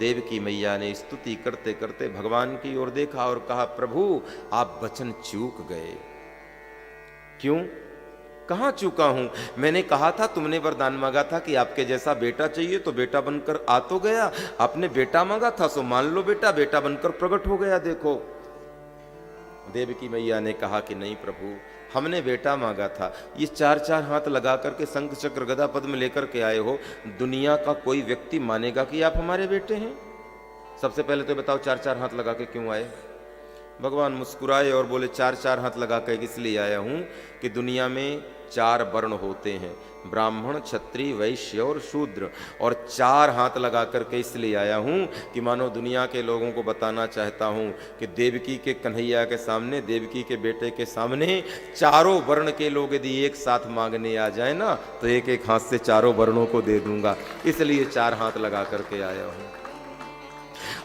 देवकी मैया ने स्तुति करते करते भगवान की ओर देखा और कहा, प्रभु आप वचन चूक गए। क्यों? कहां चूका हूं? मैंने कहा था, तुमने वरदान मांगा था कि आपके जैसा बेटा चाहिए, तो बेटा बनकर आ तो गया। आपने बेटा मांगा था, सो मान लो बेटा, बेटा बनकर प्रकट हो गया। देखो, देवकी मैया ने कहा कि नहीं प्रभु, हमने बेटा मांगा था। ये चार चार हाथ लगा करके शंख चक्र गदा पद्म लेकर के आए हो, दुनिया का कोई व्यक्ति मानेगा कि आप हमारे बेटे हैं? सबसे पहले तो बताओ, चार चार हाथ लगा के क्यों आए? भगवान मुस्कुराए और बोले, चार चार हाथ लगा कर इसलिए आया हूं कि दुनिया में चार वर्ण होते हैं, ब्राह्मण, क्षत्रिय, वैश्य और शूद्र, और चार हाथ लगा करके इसलिए आया हूं कि मानो दुनिया के लोगों को बताना चाहता हूं कि देवकी के कन्हैया के सामने, देवकी के बेटे के सामने चारों वर्ण के लोग यदि एक साथ मांगने आ जाए ना, तो एक एक हाथ से चारों वर्णों को दे दूंगा, इसलिए चार हाथ लगा करके आया हूं।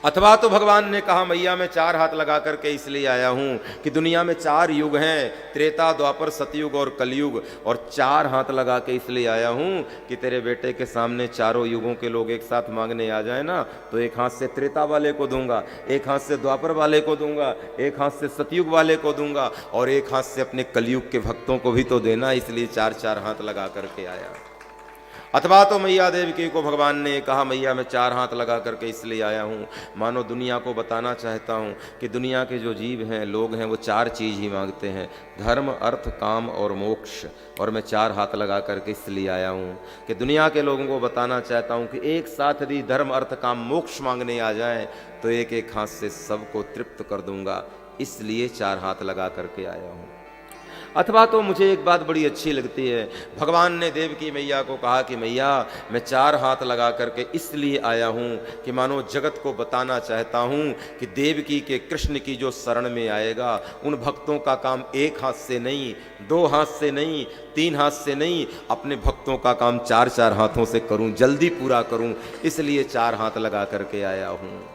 अथवा तो भगवान ने कहा, मैया मैं चार हाथ लगा करके इसलिए आया हूं कि दुनिया में चार युग हैं, त्रेता, द्वापर, सतयुग और कलयुग, और चार हाथ लगा के इसलिए आया हूं कि तेरे बेटे के सामने चारों युगों के लोग एक साथ मांगने आ जाए ना, तो एक हाथ से त्रेता वाले को दूंगा, एक हाथ से द्वापर वाले को दूंगा, एक हाथ से सतयुग वाले को दूंगा, और एक हाथ से अपने कलयुग के भक्तों को भी तो देना, इसलिए चार चार हाथ लगा करके आया। अथवा तो मैया देवकी को भगवान ने कहा, मैया मैं चार हाथ लगा करके इसलिए आया हूँ, मानो दुनिया को बताना चाहता हूँ कि दुनिया के जो जीव हैं, लोग हैं, वो चार चीज़ ही मांगते हैं, धर्म, अर्थ, काम और मोक्ष। और मैं चार हाथ लगा करके इसलिए आया हूँ कि दुनिया के लोगों को बताना चाहता हूँ कि एक साथ यदि धर्म, अर्थ, काम, मोक्ष मांगने आ जाएं तो एक एक हाथ से सबको तृप्त कर दूंगा, इसलिए चार हाथ लगा करके आया हूँ। अथवा तो मुझे एक बात बड़ी अच्छी लगती है, भगवान ने देवकी मैया को कहा कि मैया मैं चार हाथ लगा करके इसलिए आया हूँ कि मानो जगत को बताना चाहता हूँ कि देवकी के कृष्ण की जो शरण में आएगा, उन भक्तों का काम एक हाथ से नहीं, दो हाथ से नहीं, तीन हाथ से नहीं, अपने भक्तों का काम चार चार हाथों से करूँ, जल्दी पूरा करूँ, इसलिए चार हाथ लगा करके आया हूँ।